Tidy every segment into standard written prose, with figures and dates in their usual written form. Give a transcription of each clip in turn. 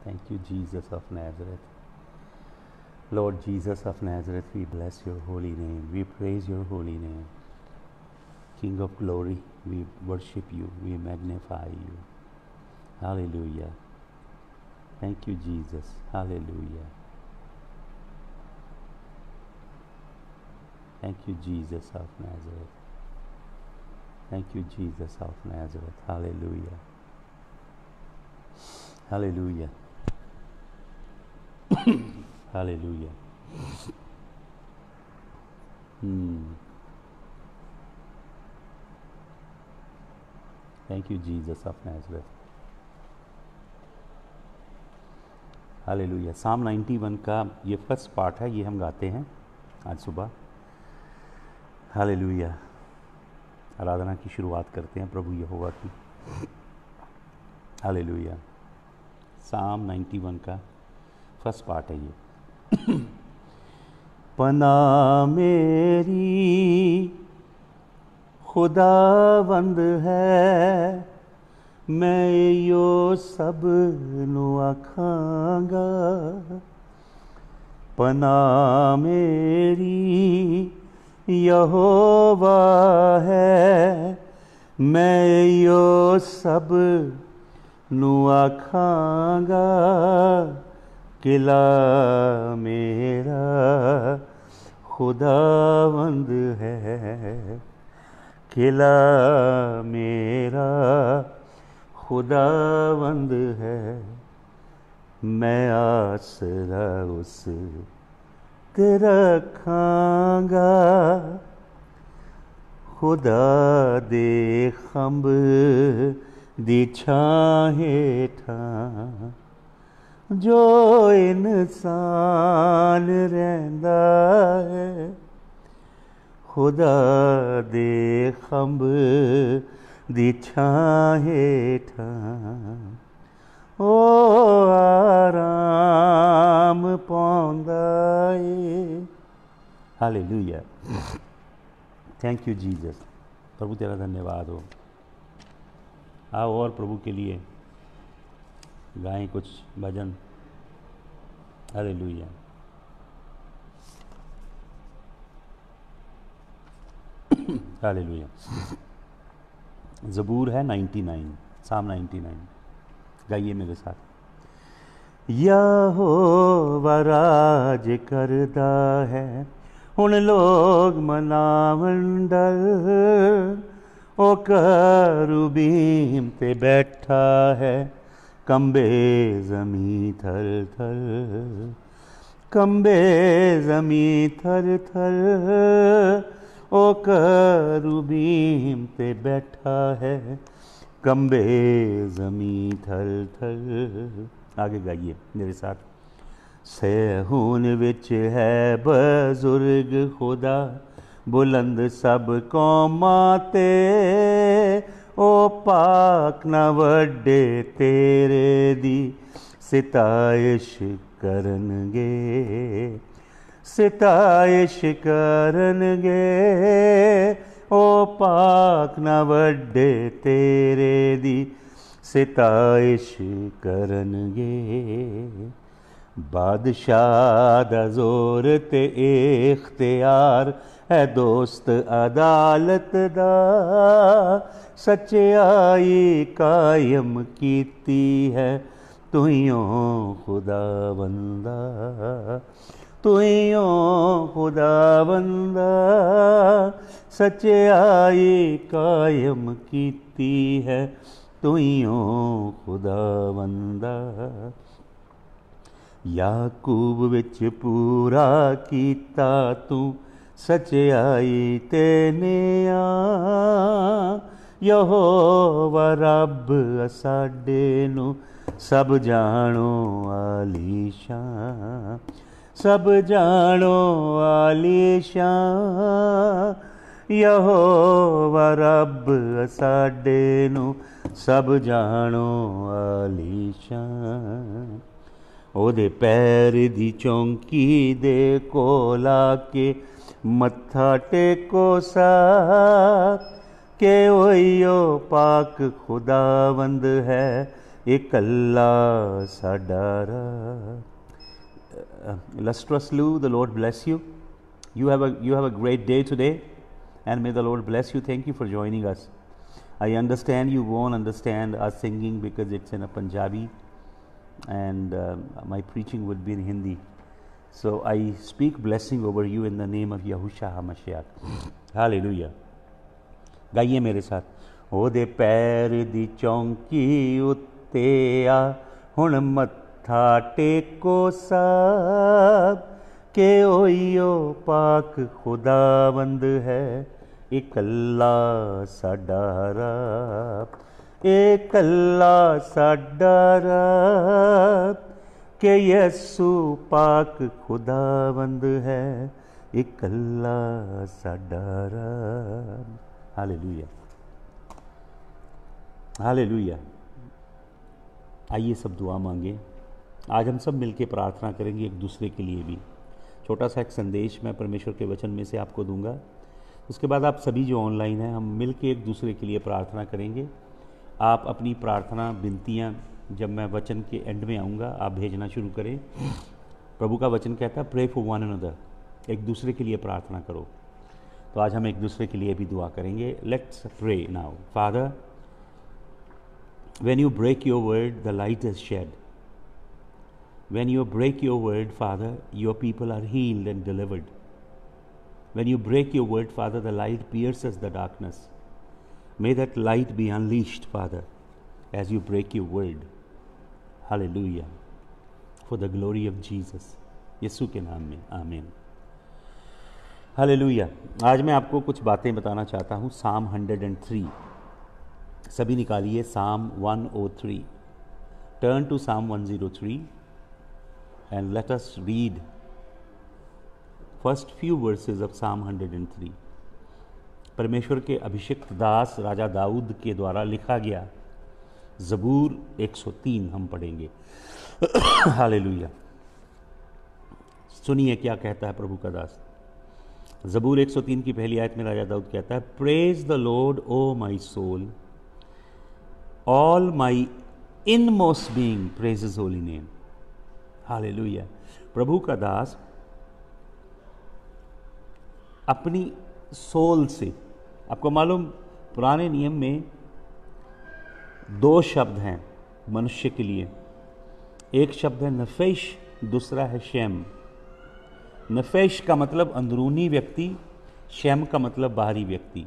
Thank you, Jesus of Nazareth. Lord Jesus of Nazareth, we bless your holy name. We praise your holy name. King of glory, we worship you. We magnify you. Hallelujah. Thank you, Jesus. Hallelujah. Thank you, Jesus of Nazareth. Thank you, Jesus of Nazareth. Hallelujah. Hallelujah. Hallelujah. Thank you, Jesus of Nazareth. Hallelujah. साम 91 का ये first part है, ये हम गाते हैं आज सुबह। हालेलुया। आराधना की शुरुआत करते हैं प्रभु यहोवा की। हालेलुया। साम 91 का फर्स्ट पार्ट है ये। पना मेरी खुदावंद है, मैं यो सब नू आखांगा। पना मेरी यहोवा है, मैं यो सब नू आखांगा। किला मेरा खुदावंद है, किला मेरा खुदावंद है, मैं आसरा उस ते रखांगा। खुदा दे खंब दी छां हेठां जो इंसान रहिंदा है, खुदा दे खंब दी छां हेठां ओ आराम पाउंदा है। हालेलुया। Thank you Jesus. प्रभु तेरा धन्यवाद हो। आओ और प्रभु के लिए गाएं कुछ भजन। हालेलुया। हालेलुया। ज़बूर है 99, साम 99। गाइए मेरे साथ। यहोवा राज करदा है, हुण लोग मनावन डर। ओ करूबीम ते बैठा है, कंबे ज़मीं थर थर, कंबे ज़मीं थर थर। ओ करूबीम ते बैठा है, कंबे ज़मीं थर थर। आगे गाइए मेरे साथ। सहून विच है बजुर्ग खुदा, बुलंद सब कौमां ते। ओ पाक ना वड्डे तेरे दी सिताइश करनगे, सिताइश करनगे। ओ पाक ना वड्डे तेरे दी सिताइश करनगे। बादशाह दा जोर ते इख्तियार है, दोस्त अदालत दा। सच्चाई कायम कीती है, तुइयों खुदावंदा, तुइयों खुदावंदा। सच्चाई कायम कीती है, तुइयों खुदावंदा। याकूब विच पूरा कीता तू, सच्चाई ते न्याय। यहोवा रब साडे नू सब जानो आलीशां, सब जानो आलीशां। यहोवा रब साडे नू सब जानो आलीशां। ओदे पैर दी चौंकी दे कोल आके मत्था टेको साथ, के ओयो पाक खुदावंद है, इकल्ला साडा रब। Lustrous Lou, the Lord bless you. You have a great day today, and may the Lord bless you. Thank you for joining us. I understand you won't understand us singing because it's in a Punjabi, and my preaching would be in Hindi. So I speak blessing over you in the name of Yahushua HaMashiach. Hallelujah. गाइए मेरे साथ। ओदे पैर दी चौंकी उत्ते आ हुण मत्था टेको साब के ओइयो पाक खुदावंद है इकल्ला साडा रब, इकल्ला साडा रब के यसु पाक खुदावंद है इकल्ला साडा रब। Hallelujah, hallelujah. आइए सब दुआ मांगे। आज हम सब मिलके प्रार्थना करेंगे एक दूसरे के लिए भी। छोटा सा एक संदेश मैं परमेश्वर के वचन में से आपको दूंगा। उसके बाद आप सभी जो ऑनलाइन हैं, हम मिलके एक दूसरे के लिए प्रार्थना करेंगे। आप अपनी प्रार्थना विनतियाँ जब मैं वचन के एंड में आऊँगा आप भेजना शुरू करें। प्रभु का वचन कहता है प्रे फॉर वन अनदर, एक दूसरे के लिए प्रार्थना करो। तो आज हम एक दूसरे के लिए भी दुआ करेंगे। Let's pray now. Father, when you break your word, the light is shed. When you break your word, Father, your people are healed and delivered. When you break your word, Father, the light pierces the darkness. May that light be unleashed, Father, as you break your word. Hallelujah. For the glory of Jesus. यीशु के नाम में आमीन। Hallelujah. आज मैं आपको कुछ बातें बताना चाहता हूँ। साम 103, सभी निकालिए साम 103। टर्न टू साम 103 and let us read first few versus of साम 103। परमेश्वर के अभिषिक्त दास राजा दाऊद के द्वारा लिखा गया ज़बूर 103 हम पढ़ेंगे। हालेलुया। सुनिए क्या कहता है प्रभु का दास। ज़बूर 103 की पहली आयत में राजा दाऊद कहता है, praise the Lord O my soul, all my inmost being praise his holy name. Hallelujah. प्रभु का दास अपनी सोल से, आपको मालूम पुराने नियम में दो शब्द हैं मनुष्य के लिए। एक शब्द है नफेश, दूसरा है शेम। नफेश का मतलब अंदरूनी व्यक्ति, शेम का मतलब बाहरी व्यक्ति।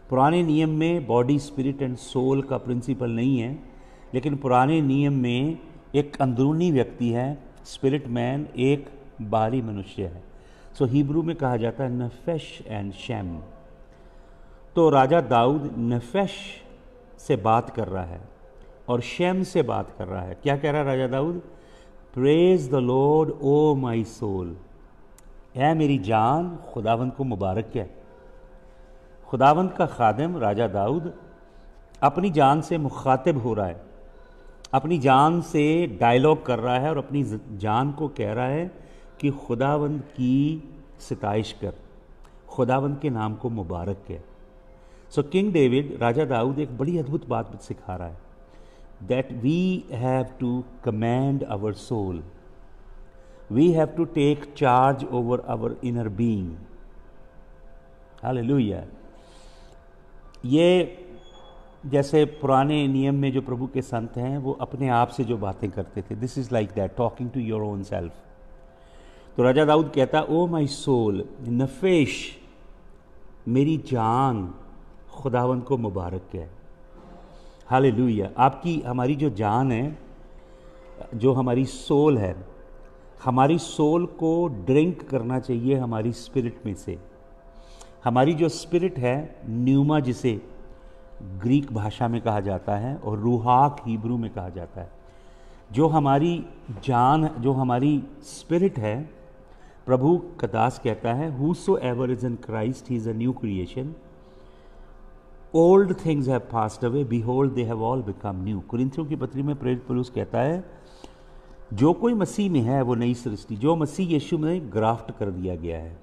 पुराने नियम में बॉडी, स्पिरिट एंड सोल का प्रिंसिपल नहीं है, लेकिन पुराने नियम में एक अंदरूनी व्यक्ति है, स्पिरिट मैन, एक बाहरी मनुष्य है। सो हिब्रू में कहा जाता है नफेश एंड शेम। तो राजा दाऊद नफेश से बात कर रहा है और शेम से बात कर रहा है। क्या कह रहा है राजा Daud? Praise the Lord O my soul. ऐ मेरी जान खुदावंद को मुबारक है। खुदावंद का खादिम राजा दाऊद अपनी जान से मुखातिब हो रहा है, अपनी जान से डायलॉग कर रहा है और अपनी जान को कह रहा है कि खुदावंद की सिताइश कर, खुदावंद के नाम को मुबारक है। सो किंग डेविड, राजा दाऊद एक बड़ी अद्भुत बात सिखा रहा है, that we have to command our soul, we have to take charge over our inner being. Hallelujah. ये जैसे पुराने नियम में जो प्रभु के संत हैं वो अपने आप से जो बातें करते थे, this is like that, talking to your own self. तो राजा दाऊद कहता, ओ माई सोल, नफेश, मेरी जान खुदावंद को मुबारक है। हालेलुया। आपकी, हमारी जो जान है, जो हमारी सोल है, हमारी सोल को ड्रिंक करना चाहिए हमारी स्पिरिट में से। हमारी जो स्पिरिट है, न्यूमा जिसे ग्रीक भाषा में कहा जाता है और रूहाक हिब्रू में कहा जाता है, जो हमारी जान, जो हमारी स्पिरिट है, प्रभु का दास कहता है, whosoever is in Christ, he is a new creation. Old things have passed away, behold they have all become new. कुरिन्थियों की पत्री में प्रेरित पौलुस कहता है, जो कोई मसीह में है वो नई सृष्टि, जो मसीह यीशु में ग्राफ्ट कर दिया गया है,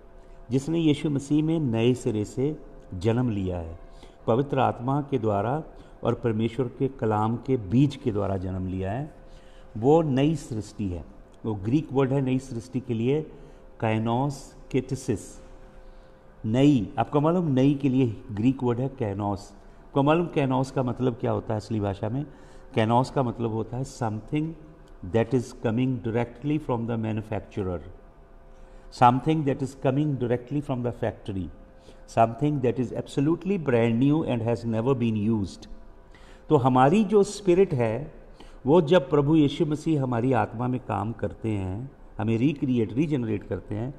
जिसने यीशु मसीह में नए सिरे से जन्म लिया है, पवित्र आत्मा के द्वारा और परमेश्वर के कलाम के बीज के द्वारा जन्म लिया है, वो नई सृष्टि है। वो ग्रीक वर्ड है नई सृष्टि के लिए काइनोस केटिसिस, नई। आपको मालूम नई के लिए ग्रीक वर्ड है कैनोस। आपको मालूम कैनोस का मतलब क्या होता है असली भाषा में? कैनोस का मतलब होता है something that is coming directly from the manufacturer, something that is coming directly from the factory, something that is absolutely brand new and has never been used. तो हमारी जो स्पिरिट है वो जब प्रभु यीशु मसीह हमारी आत्मा में काम करते हैं, हमें रिक्रिएट रीजनरेट करते हैं,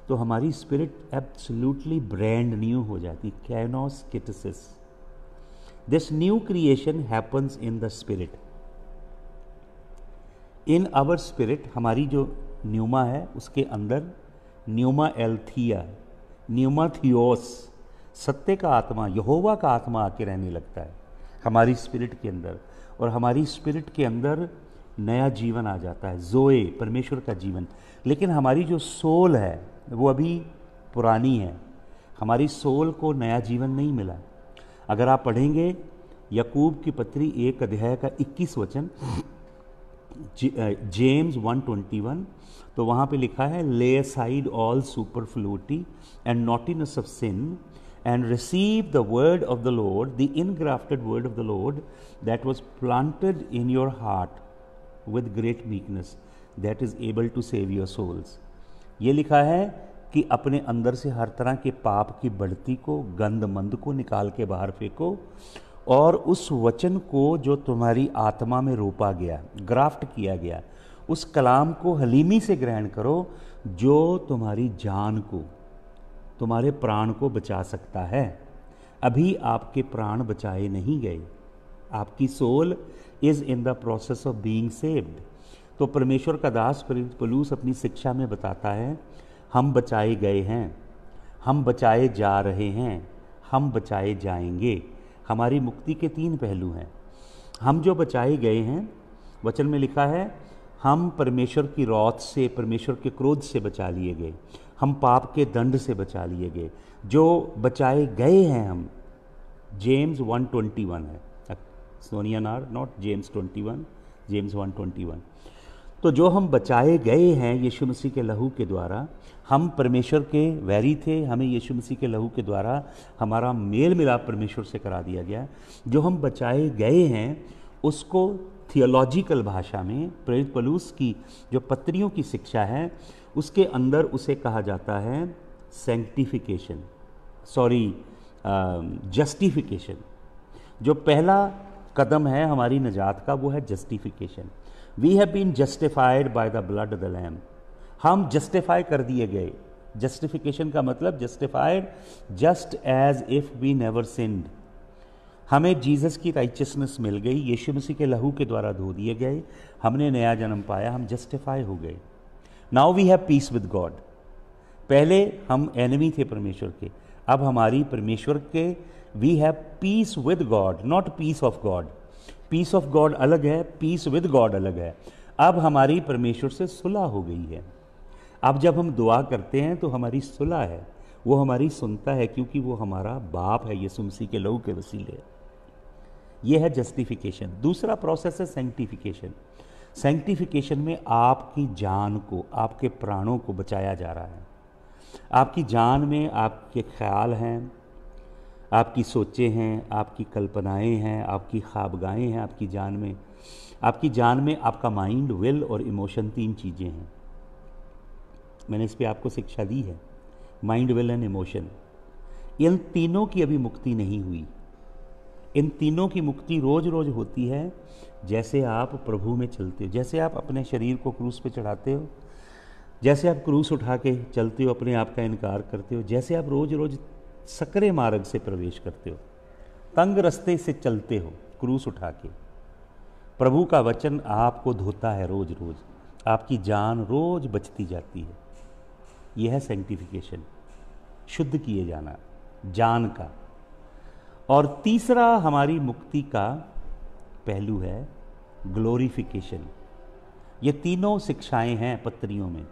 तो हमारी स्पिरिट एब्सोल्युटली ब्रांड न्यू हो जाती, कैनोस केटिसिस। This new creation happens in the spirit, in our spirit. हमारी जो न्यूमा है उसके अंदर न्यूमा एल्थिया, न्यूमा थियोस, सत्य का आत्मा, यहोवा का आत्मा आके रहने लगता है हमारी स्पिरिट के अंदर, और हमारी स्पिरिट के अंदर नया जीवन आ जाता है, जोए, परमेश्वर का जीवन। लेकिन हमारी जो सोल है वो अभी पुरानी है, हमारी सोल को नया जीवन नहीं मिला। अगर आप पढ़ेंगे याकूब की पत्री 1 अध्याय का 21 वचन, जेम्स 1:21, तो वहाँ पे लिखा है, lay aside all superfluity and naughtiness of sin and receive the word of the Lord, the ingrafted word of the Lord that was planted in your heart with great meekness, that is able to save your souls. ये लिखा है कि अपने अंदर से हर तरह के पाप की बढ़ती को, गंद मंद को निकाल के बाहर फेंको, और उस वचन को जो तुम्हारी आत्मा में रोपा गया, ग्राफ्ट किया गया, उस कलाम को हलीमी से ग्रहण करो, जो तुम्हारी जान को, तुम्हारे प्राण को बचा सकता है। अभी आपके प्राण बचाए नहीं गए, आपकी soul is in the process of being saved. तो परमेश्वर का दास पौलुस अपनी शिक्षा में बताता है, हम बचाए गए हैं, हम बचाए जा रहे हैं, हम बचाए जाएंगे। हमारी मुक्ति के 3 पहलू हैं। हम जो बचाए गए हैं, वचन में लिखा है, हम परमेश्वर की रौत से, परमेश्वर के क्रोध से बचा लिए गए, हम पाप के दंड से बचा लिए गए। जो बचाए गए हैं हम, जेम्स 1:21 है, सोनिया नार, नॉट जेम्स 21, जेम्स 1:21। तो जो हम बचाए गए हैं यीशु मसीह के लहू के द्वारा, हम परमेश्वर के वैरी थे, हमें यीशु मसीह के लहू के द्वारा हमारा मेल मिलाप परमेश्वर से करा दिया गया। जो हम बचाए गए हैं उसको थियोलॉजिकल भाषा में, प्रेरित पौलुस की जो पत्रियों की शिक्षा है उसके अंदर उसे कहा जाता है सैंक्टिफिकेशन, जस्टिफिकेशन। जो पहला कदम है हमारी निजात का वो है justification. We have been justified by the blood of the lamb. हम जस्टिफाई कर दिए गए। जस्टिफिकेशन का मतलब justified just as if we never sinned. हमें जीसस की राइचियसनेस मिल गई, यीशु मसीह के लहू के द्वारा धो दिए गए, हमने नया जन्म पाया, हम जस्टिफाई हो गए। Now we have peace with God. पहले हम एनिमी थे परमेश्वर के, अब हमारी परमेश्वर के, we have peace with God, not peace of God. Peace of God अलग है, पीस विद गॉड अलग है। अब हमारी परमेश्वर से सुलह हो गई है। अब जब हम दुआ करते हैं तो हमारी सुलह है, वो हमारी सुनता है, क्योंकि वो हमारा बाप है यीशु मसीह के लहू के वसीले। ये है जस्टिफिकेशन। दूसरा प्रोसेस है सैंक्टिफिकेशन। सैंक्टिफिकेशन में आपकी जान को, आपके प्राणों को बचाया जा रहा है। आपकी जान में आपके ख्याल हैं, आपकी सोचें हैं, आपकी कल्पनाएं हैं, आपकी ख्वाबगाहें हैं। आपकी जान में आपका माइंड, विल और इमोशन, 3 चीज़ें हैं। मैंने इस पर आपको शिक्षा दी है, माइंड, विल एंड इमोशन। इन तीनों की अभी मुक्ति नहीं हुई। इन तीनों की मुक्ति रोज रोज होती है जैसे आप प्रभु में चलते हो, जैसे आप अपने शरीर को क्रूस पे चढ़ाते हो, जैसे आप क्रूस उठा के चलते हो, अपने आप का इनकार करते हो, जैसे आप रोज रोज सकरे मार्ग से प्रवेश करते हो, तंग रास्ते से चलते हो क्रूस उठा के। प्रभु का वचन आपको धोता है रोज रोज, आपकी जान रोज बचती जाती है। यह है सैंक्टिफिकेशन, शुद्ध किए जाना जान का। और तीसरा हमारी मुक्ति का पहलू है ग्लोरिफिकेशन। ये तीनों शिक्षाएं हैं पत्रियों में,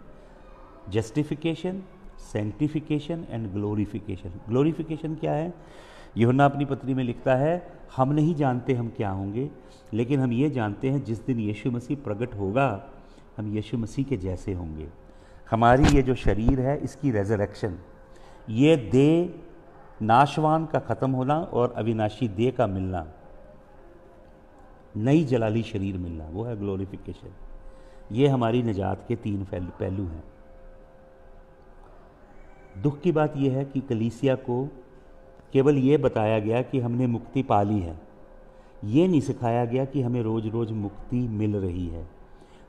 justification, sanctification and glorification. Glorification क्या है यूहन्ना अपनी पत्री में लिखता है, हम नहीं जानते हम क्या होंगे, लेकिन हम ये जानते हैं जिस दिन यीशु मसीह प्रकट होगा हम यीशु मसीह के जैसे होंगे। हमारी ये जो शरीर है इसकी रेजरेक्शन, ये देह नाशवान का ख़त्म होना और अविनाशी देह का मिलना, नई जलाली शरीर मिलना, वो है ग्लोरिफिकेशन। ये हमारी निजात के 3 पहलू हैं। दुख की बात यह है कि कलीसिया को केवल ये बताया गया कि हमने मुक्ति पा ली है, ये नहीं सिखाया गया कि हमें रोज़ रोज़ मुक्ति मिल रही है,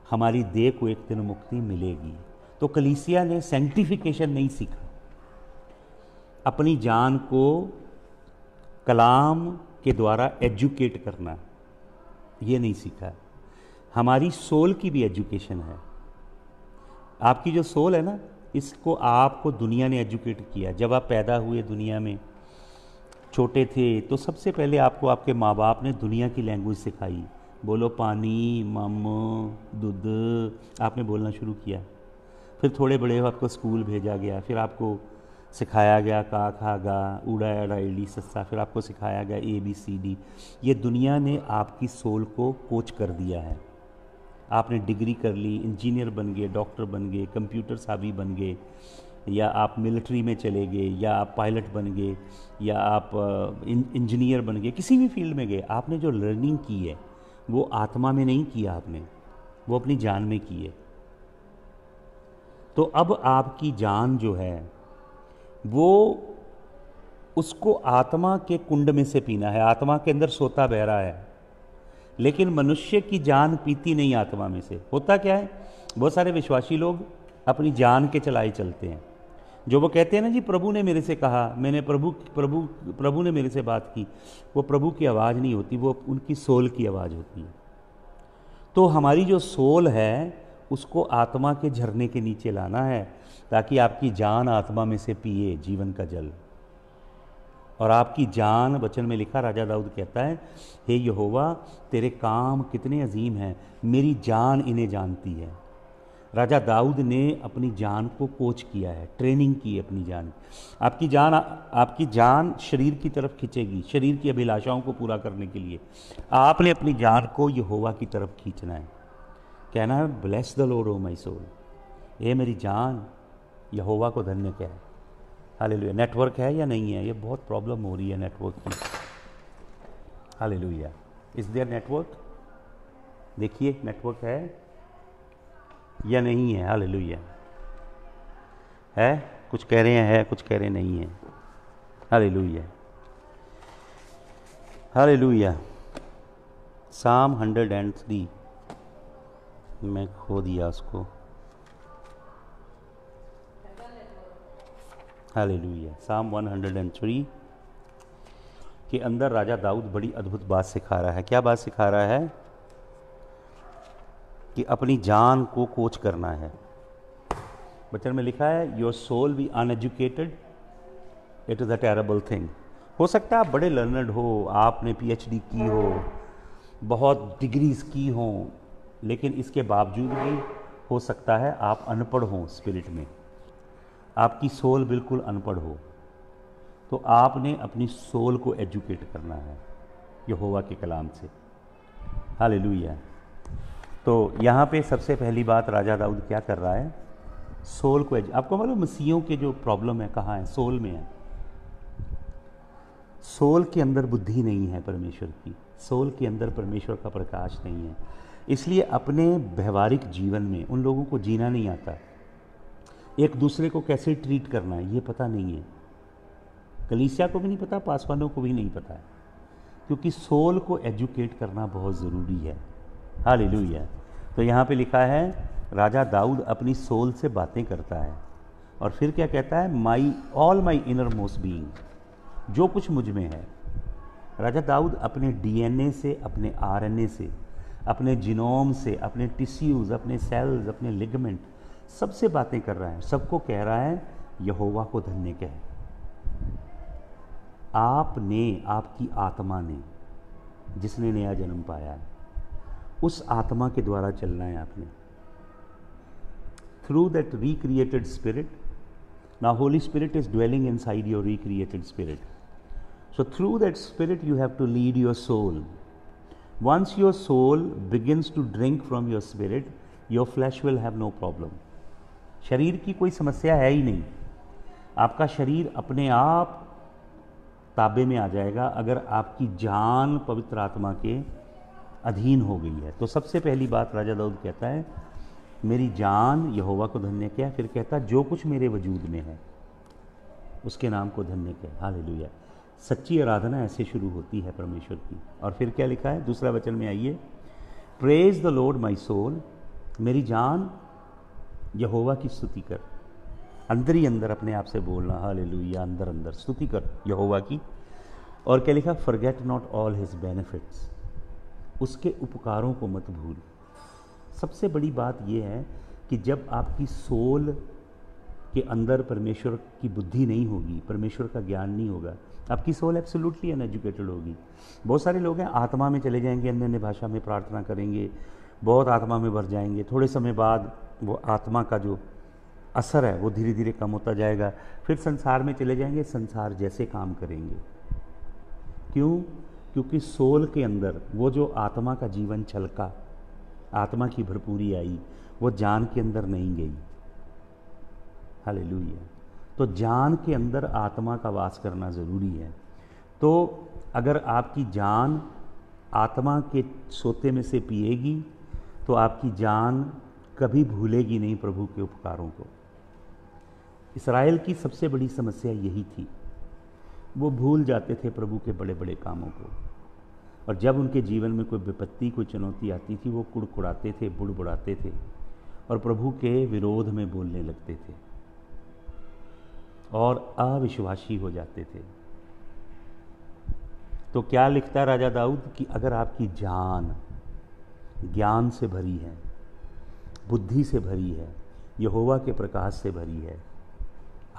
हमारी देह को एक दिन मुक्ति मिलेगी। तो कलीसिया ने सैंक्टिफिकेशन नहीं सीखा, अपनी जान को कलाम के द्वारा एजुकेट करना ये नहीं सीखा। हमारी सोल की भी एजुकेशन है। आपकी जो सोल है ना, इसको आपको दुनिया ने एजुकेट किया। जब आप पैदा हुए दुनिया में छोटे थे तो सबसे पहले आपको आपके माँ बाप ने दुनिया की लैंग्वेज सिखाई। बोलो पानी, मम्मो, दूध, आपने बोलना शुरू किया। फिर थोड़े बड़े हो आपको स्कूल भेजा गया, फिर आपको सिखाया गया का खा गा ऊड़ा एड़ा इडी सस्सा, फिर आपको सिखाया गया ABCD। ये दुनिया ने आपकी सोल को कोच कर दिया है। आपने डिग्री कर ली, इंजीनियर बन गए, डॉक्टर बन गए, कंप्यूटर साबी बन गए, या आप मिलिट्री में चले गए, या आप पायलट बन गए, या आप इंजीनियर बन गए, किसी भी फील्ड में गए, आपने जो लर्निंग की है वो आत्मा में नहीं किया आपने, वो अपनी जान में की है। तो अब आपकी जान जो है वो उसको आत्मा के कुंड में से पीना है। आत्मा के अंदर सोता बह रहा है, लेकिन मनुष्य की जान पीती नहीं आत्मा में से। होता क्या है, बहुत सारे विश्वासी लोग अपनी जान के चलाए चलते हैं। जो वो कहते हैं ना जी प्रभु ने मेरे से कहा, मैंने प्रभु ने मेरे से बात की, वो प्रभु की आवाज़ नहीं होती, वो उनकी सोल की आवाज़ होती है। तो हमारी जो सोल है उसको आत्मा के झरने के नीचे लाना है, ताकि आपकी जान आत्मा में से पिए जीवन का जल। और आपकी जान, वचन में लिखा, राजा दाऊद कहता है, हे यहोवा तेरे काम कितने अजीम हैं, मेरी जान इन्हें जानती है। राजा दाऊद ने अपनी जान को कोच किया है, ट्रेनिंग की है अपनी जान। आपकी जान शरीर की तरफ खींचेगी, शरीर की अभिलाषाओं को पूरा करने के लिए आपने अपनी जान को यहोवा की तरफ खींचना है। कहना है, bless the Lord O my soul, ये मेरी जान यहोवा को धन्य कहे। हालेलुया। नेटवर्क है या नहीं है, ये बहुत प्रॉब्लम हो रही है नेटवर्क की। हालेलुया। Is there network? देखिए नेटवर्क है या नहीं है। हालेलुया। है, कुछ कह रहे हैं, कुछ कह रहे नहीं है। Hallelujah, hallelujah. साम 103 मैं खो दिया उसको। हालेलुया। साम 103 के अंदर राजा दाऊद बड़ी अद्भुत बात सिखा रहा है। क्या बात सिखा रहा है? कि अपनी जान को कोच करना है। वचन में लिखा है, your soul be uneducated, it is a terrible thing. हो सकता है आप बड़े लर्नर्ड हो, आपने PhD की हो, बहुत डिग्रीज की हो, लेकिन इसके बावजूद भी हो सकता है आप अनपढ़ हों स्पिरिट में, आपकी सोल बिल्कुल अनपढ़ हो। तो आपने अपनी सोल को एजुकेट करना है यहोवा के कलाम से। हालेलुया। तो यहाँ पे सबसे पहली बात राजा दाऊद क्या कर रहा है? सोल को आपको मालूम मसीहों के जो प्रॉब्लम है कहाँ है? सोल में है। सोल के अंदर बुद्धि नहीं है परमेश्वर की, सोल के अंदर परमेश्वर का प्रकाश नहीं है। इसलिए अपने व्यवहारिक जीवन में उन लोगों को जीना नहीं आता, एक दूसरे को कैसे ट्रीट करना है ये पता नहीं है। कलीसिया को भी नहीं पता, पासवानों को भी नहीं पता है, क्योंकि सोल को एजुकेट करना बहुत ज़रूरी है। हालेलुया। तो यहाँ पे लिखा है, राजा दाऊद अपनी सोल से बातें करता है और फिर क्या कहता है? All my inner most being, जो कुछ मुझ में है। राजा दाऊद अपने DNA से, अपने RNA से, अपने जीनोम से, अपने टिश्यूज़, अपने सेल्स, अपने लिगामेंट, सबसे बातें कर रहा है। सबको कह रहा है यहोवा को धन्य कहे। आपने, आपकी आत्मा ने, जिसने नया जन्म पाया है, उस आत्मा के द्वारा चलना है आपने। Through that recreated spirit, now Holi spirit is dwelling inside your recreated spirit. So through that spirit you have to lead your soul. Once your soul begins to drink from your spirit, your flesh will have no problem. शरीर की कोई समस्या है ही नहीं, आपका शरीर अपने आप ताबे में आ जाएगा अगर आपकी जान पवित्र आत्मा के अधीन हो गई है। तो सबसे पहली बात राजा दाऊद कहता है, मेरी जान यहोवा को धन्य क्या, फिर कहता जो कुछ मेरे वजूद में है उसके नाम को धन्य क्या। हालेलुया। सच्ची आराधना ऐसे शुरू होती है परमेश्वर की। और फिर क्या लिखा है दूसरा वचन में, आइए, praise the Lord my soul, मेरी जान यहोवा की स्तुति कर। अंदर ही अंदर अपने आप से बोलना, हालेलुया, अंदर अंदर स्तुति कर यहोवा की। और क्या लिखा, forget not all his benefits, उसके उपकारों को मत भूल। सबसे बड़ी बात यह है कि जब आपकी सोल के अंदर परमेश्वर की बुद्धि नहीं होगी, परमेश्वर का ज्ञान नहीं होगा, आपकी सोल एब्सोल्युटली अनएजुकेटेड होगी। बहुत सारे लोग हैं आत्मा में चले जाएंगे, अन्य अन्य भाषा में प्रार्थना करेंगे, बहुत आत्मा में भर जाएंगे, थोड़े समय बाद वो आत्मा का जो असर है वो धीरे धीरे कम होता जाएगा, फिर संसार में चले जाएंगे, संसार जैसे काम करेंगे। क्यों? क्योंकि सोल के अंदर वो जो आत्मा का जीवन छलका, आत्मा की भरपूरी आई, वो जान के अंदर नहीं गई। हालेलुया। तो जान के अंदर आत्मा का वास करना ज़रूरी है। तो अगर आपकी जान आत्मा के सोते में से पिएगी तो आपकी जान कभी भूलेगी नहीं प्रभु के उपकारों को। इस्राएल की सबसे बड़ी समस्या यही थी, वो भूल जाते थे प्रभु के बड़े बड़े कामों को, और जब उनके जीवन में कोई विपत्ति, कोई चुनौती आती थी, वो कुड़कुड़ाते थे, बुड़बुड़ाते थे और प्रभु के विरोध में बोलने लगते थे और अविश्वासी हो जाते थे। तो क्या लिखता है राजा दाऊद कि अगर आपकी जान ज्ञान से भरी है, बुद्धि से भरी है, यहोवा के प्रकाश से भरी है,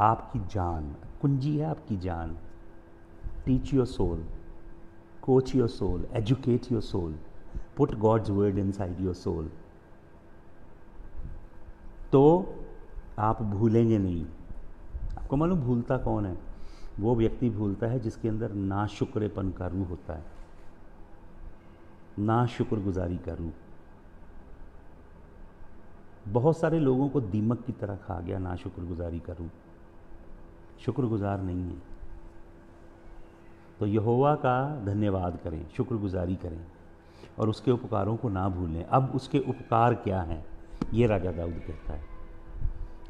आपकी जान, कुंजी है आपकी जान। Teach your soul, coach your soul, educate your soul, put God's word inside your soul, तो आप भूलेंगे नहीं। आपको मालूम भूलता कौन है? वो व्यक्ति भूलता है जिसके अंदर नाशुक्रेपन का रूह होता है, नाशुक्रगुजारी का रूह। बहुत सारे लोगों को दीमक की तरह खा गया नाशुक्रगुजारी का रूह, शुक्रगुजार नहीं है। तो यहोवा का धन्यवाद करें, शुक्रगुजारी करें और उसके उपकारों को ना भूलें। अब उसके उपकार क्या हैं, ये राजा दाऊद कहता है,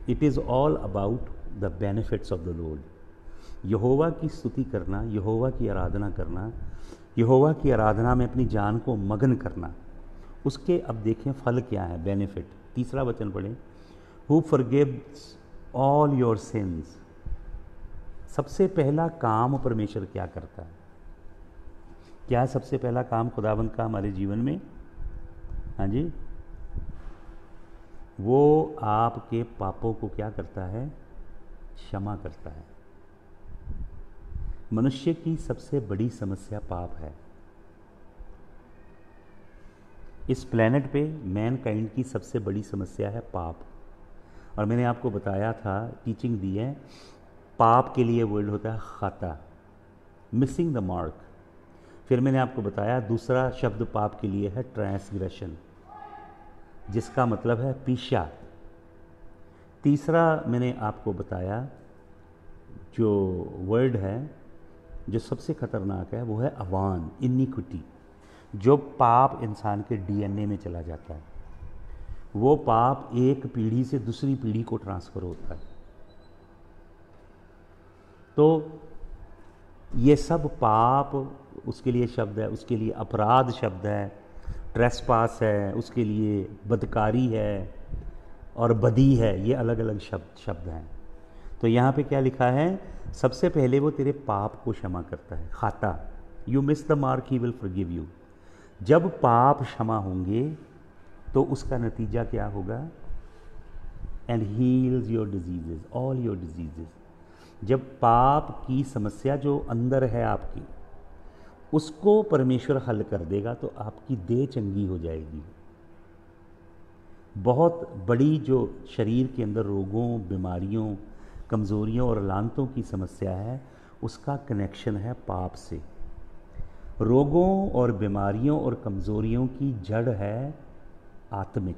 it is all about the benefits of the Lord. Yahova की स्तुति करना, यहोवा की आराधना करना, यहोवा की आराधना में अपनी जान को मगन करना, उसके अब देखें फल क्या है, बेनिफिट। तीसरा वचन पढ़ें, who forgives all your sins. सबसे पहला काम परमेश्वर क्या करता है? क्या सबसे पहला काम खुदावंद का हमारे जीवन में? हाँ जी, वो आपके पापों को क्या करता है? क्षमा करता है। मनुष्य की सबसे बड़ी समस्या पाप है। इस प्लेनेट पे मैनकाइंड की सबसे बड़ी समस्या है पाप। और मैंने आपको बताया था, टीचिंग दी है, पाप के लिए वर्ड होता है खाता, मिसिंग द मार्क। फिर मैंने आपको बताया दूसरा शब्द पाप के लिए है ट्रांसग्रेशन, जिसका मतलब है पीछा। तीसरा मैंने आपको बताया जो वर्ड है जो सबसे खतरनाक है, वो है अवान, इनिक्विटी। जो पाप इंसान के डीएनए में चला जाता है, वो पाप एक पीढ़ी से दूसरी पीढ़ी को ट्रांसफर होता है। तो ये सब पाप, उसके लिए शब्द है, उसके लिए अपराध शब्द है, ट्रेसपास है, उसके लिए बदकारी है और बदी है, ये अलग अलग शब्द हैं। तो यहाँ पे क्या लिखा है? सबसे पहले वो तेरे पाप को क्षमा करता है, खाता। You miss the mark, he will forgive you. जब पाप क्षमा होंगे तो उसका नतीजा क्या होगा? And heels your diseases, all your diseases. जब पाप की समस्या जो अंदर है आपकी, उसको परमेश्वर हल कर देगा तो आपकी देह चंगी हो जाएगी। बहुत बड़ी जो शरीर के अंदर रोगों, बीमारियों, कमज़ोरियों और लानतों की समस्या है, उसका कनेक्शन है पाप से। रोगों और बीमारियों और कमजोरियों की जड़ है आत्मिक।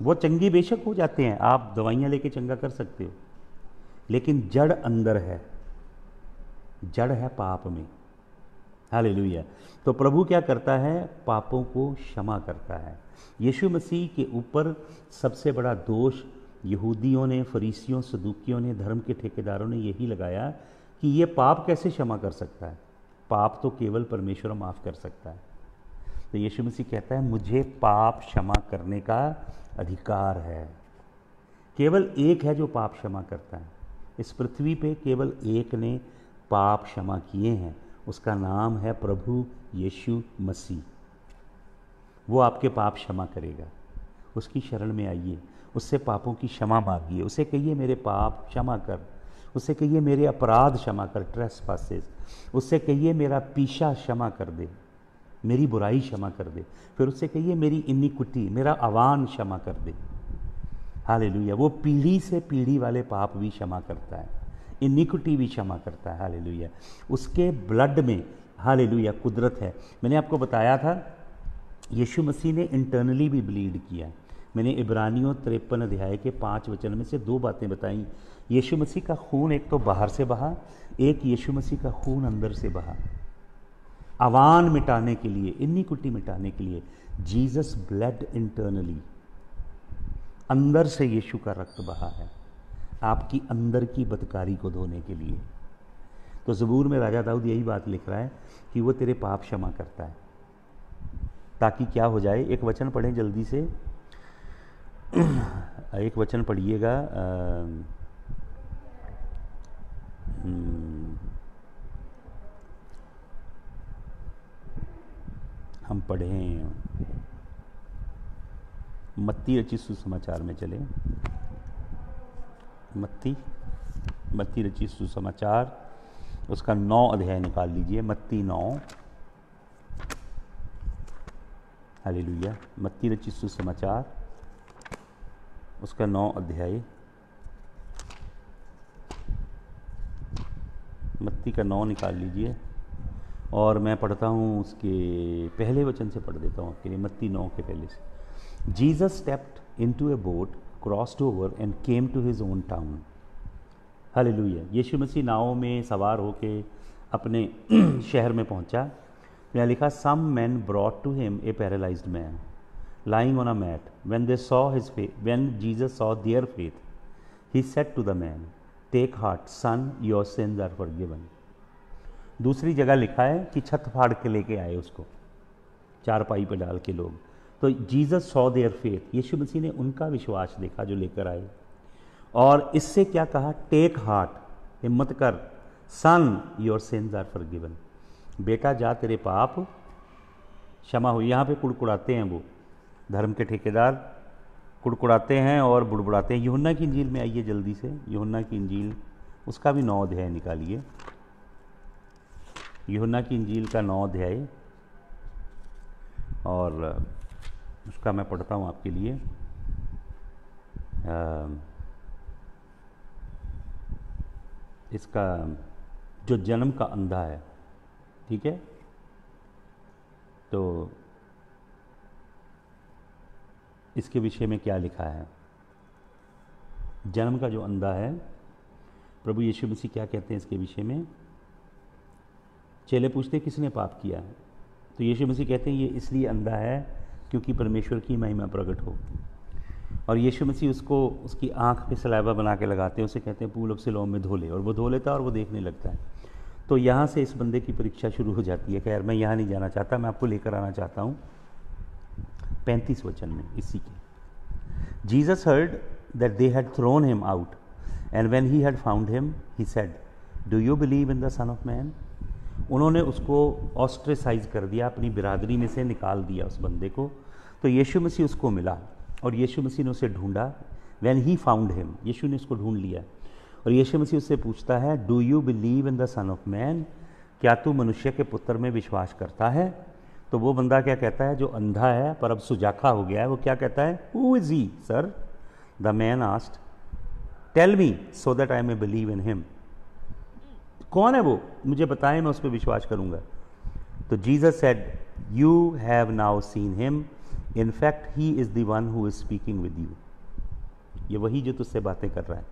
वो चंगे बेशक हो जाते हैं, आप दवाइयां लेके चंगा कर सकते हो, लेकिन जड़ अंदर है, जड़ है पाप में। हालेलुया। तो प्रभु क्या करता है? पापों को क्षमा करता है। यीशु मसीह के ऊपर सबसे बड़ा दोष यहूदियों ने, फरीसियों, सदूकियों ने, धर्म के ठेकेदारों ने यही लगाया कि ये पाप कैसे क्षमा कर सकता है? पाप तो केवल परमेश्वर माफ़ कर सकता है। तो यीशु मसीह कहता है मुझे पाप क्षमा करने का अधिकार है। केवल एक है जो पाप क्षमा करता है। इस पृथ्वी पे केवल एक ने पाप क्षमा किए हैं, उसका नाम है प्रभु यीशु मसीह। वो आपके पाप क्षमा करेगा। उसकी शरण में आइए, उससे पापों की क्षमा मांगिए, उसे कहिए मेरे पाप क्षमा कर, उससे कहिए मेरे अपराध क्षमा कर, ट्रेसपासेस, उससे कहिए मेरा पीछा क्षमा कर दे, मेरी बुराई क्षमा कर दे। फिर उससे कहिए मेरी इनिक्विटी, मेरा अवान क्षमा कर दे। हालेलुया। वो पीढ़ी से पीढ़ी वाले पाप भी क्षमा करता है, इनिक्विटी भी क्षमा करता है। हालेलुया। उसके ब्लड में, हालेलुया, कुदरत है। मैंने आपको बताया था यीशु मसीह ने इंटरनली भी ब्लीड किया। मैंने इब्रानियों 53 अध्याय के 5 वचन में से 2 बातें बताई। यीशु मसीह का खून एक तो बाहर से बहा, एक यीशु मसीह का खून अंदर से बहा। अवान मिटाने के लिए, इनिक्विटी मिटाने के लिए जीसस ब्लड इंटरनली, अंदर से यीशु का रक्त बहा है आपकी अंदर की बदकारी को धोने के लिए। तो ज़बूर में राजा दाऊद यही बात लिख रहा है कि वो तेरे पाप क्षमा करता है, ताकि क्या हो जाए। एक वचन पढ़ें जल्दी से, एक वचन पढ़िएगा। हम पढ़ें मत्ती रचित सुसमाचार में चले। मत्ती रचित सुसमाचार, उसका 9 अध्याय निकाल लीजिए। मत्ती 9, हालेलुया। मत्ती रचित सुसमाचार, उसका 9 अध्याय, मत्ती का 9 निकाल लीजिए और मैं पढ़ता हूँ उसके पहले वचन से पढ़ देता हूँ आपके लिए। मत्ती 9 के पहले से। Jesus stepped into a boat, crossed over and came to his own town. Hallelujah. Yeshu Masih नाव में सवार होके अपने शहर में पहुंचा। यहाँ लिखा, some man brought to him a paralysed man lying on a mat. When they saw his faith, when Jesus saw their faith, he said to the man, take heart, son, your sins are forgiven. दूसरी जगह लिखा है कि छत फाड़ के लेके आए उसको, चारपाई पे डाल के लोग। तो जीसस सॉ देयर फेथ, यीशु मसीह ने उनका विश्वास देखा जो लेकर आए, और इससे क्या कहा? टेक हार्ट, हिम्मत कर, सन, योर सिन्स आर फॉरगिवन। बेटा जा, तेरे पाप क्षमा हुई। यहाँ पे कुड़कुड़ाते हैं वो धर्म के ठेकेदार, कुड़कुड़ाते हैं और बुड़बुड़ाते हैं। यूहन्ना की इंजील में आइए जल्दी से। यूहन्ना की इंजील, उसका भी 9 अध्याय निकालिए। यूहन्ना की इंजील का 9 अध्याय, और उसका मैं पढ़ता हूँ आपके लिए। इसका जो जन्म का अंधा है, ठीक है, तो इसके विषय में क्या लिखा है? जन्म का जो अंधा है, प्रभु यीशु मसीह क्या कहते हैं इसके विषय में? चेले पूछते हैं किसने पाप किया है, तो यीशु मसीह कहते हैं ये इसलिए अंधा है क्योंकि परमेश्वर की महिमा प्रकट हो। और यीशु मसीह उसको उसकी आंख पे सलाइवा बना के लगाते हैं, उसे कहते हैं पूल ऑफ सिलोम में धो ले, और वो धो लेता है और वो देखने लगता है। तो यहाँ से इस बंदे की परीक्षा शुरू हो जाती है। खैर मैं यहाँ नहीं जाना चाहता, मैं आपको लेकर आना चाहता हूँ 35 वचन में इसी के। Jesus heard that they had thrown him out, and when he had found him he said, do you believe in the Son of Man. उन्होंने उसको ऑस्ट्रेसाइज कर दिया, अपनी बिरादरी में से निकाल दिया उस बंदे को। तो यीशु मसीह उसको मिला और यीशु मसीह ने उसे ढूंढा। व्हेन ही फाउंड हिम, यीशु ने उसको ढूंढ लिया और यीशु मसीह उससे पूछता है, do you believe in the Son of man, क्या तू मनुष्य के पुत्र में विश्वास करता है। तो वो बंदा क्या कहता है, जो अंधा है पर अब सुजाखा हो गया है, वो क्या कहता है, who is he sir. The man asked, tell me so that I may believe in him. कौन है वो, मुझे बताएं, मैं उस पर विश्वास करूंगा। तो Jesus said, you have now seen him, in fact he is the one who is speaking with you, ये वही जो तुझसे बातें कर रहा है।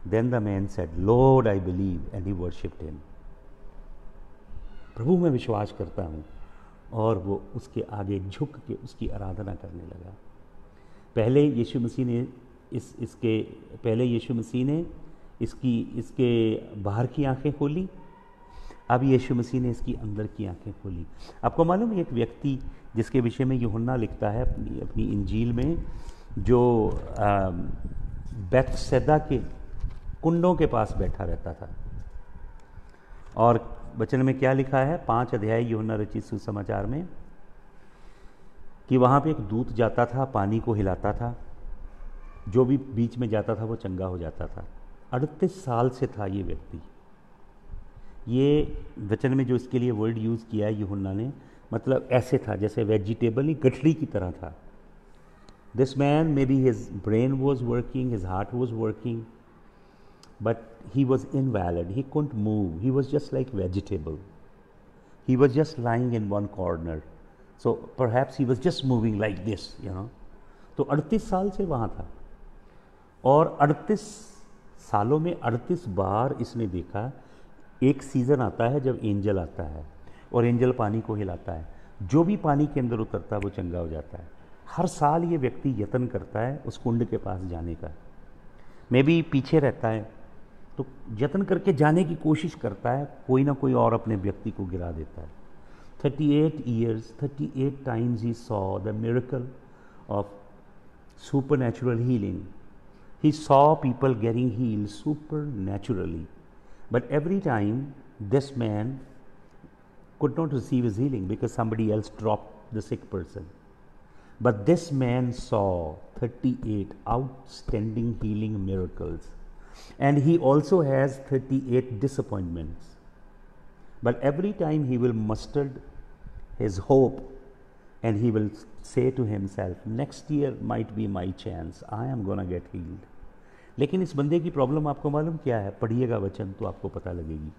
Then the man said, Lord I believe, and he worshipped him. प्रभु मैं विश्वास करता हूँ, और वो उसके आगे झुक के उसकी आराधना करने लगा। पहले यीशु मसीह ने इसके बाहर की आंखें खोली, अब यीशु मसीह ने इसकी अंदर की आंखें खोली। आपको मालूम है, एक व्यक्ति जिसके विषय में यूहन्ना लिखता है अपनी इंजील में, जो बेथसैदा के कुंडों के पास बैठा रहता था। और वचन में क्या लिखा है, 5 अध्याय यूहन्ना रचित सुसमाचार में, कि वहाँ पे एक दूत जाता था, पानी को हिलाता था, जो भी बीच में जाता था वो चंगा हो जाता था। 38 साल से था ये व्यक्ति। ये वचन में जो इसके लिए वर्ड यूज़ किया है यूहन्ना ने, मतलब ऐसे था जैसे वेजिटेबल ही गठरी की तरह था। This man, may be his brain was working, his heart was working, but he was invalid. He couldn't move. He was just like vegetable. He was just lying in one corner. So perhaps he was just moving like this, you know. तो 38 साल से वहाँ था, और 38 सालों में 38 बार इसने देखा। एक सीज़न आता है जब एंजल आता है, और एंजल पानी को हिलाता है, जो भी पानी के अंदर उतरता है वो चंगा हो जाता है। हर साल ये व्यक्ति यत्न करता है उस कुंड के पास जाने का। मे बी पीछे रहता है, तो यत्न करके जाने की कोशिश करता है, कोई ना कोई और अपने व्यक्ति को गिरा देता है। 38 years, 38 times he saw the miracle of supernatural healing. He saw people getting healed supernaturally. But every time this man could not receive his healing because somebody else dropped the sick person. But this man saw 38 outstanding healing miracles. And he also has 38 disappointments. But every time he will muster his hope, and he will say to himself, next year might be my chance, I am gonna get healed. लेकिन इस बंदे की problem आपको मालूम क्या है? पढ़िएगा वचन तो आपको पता लगेगी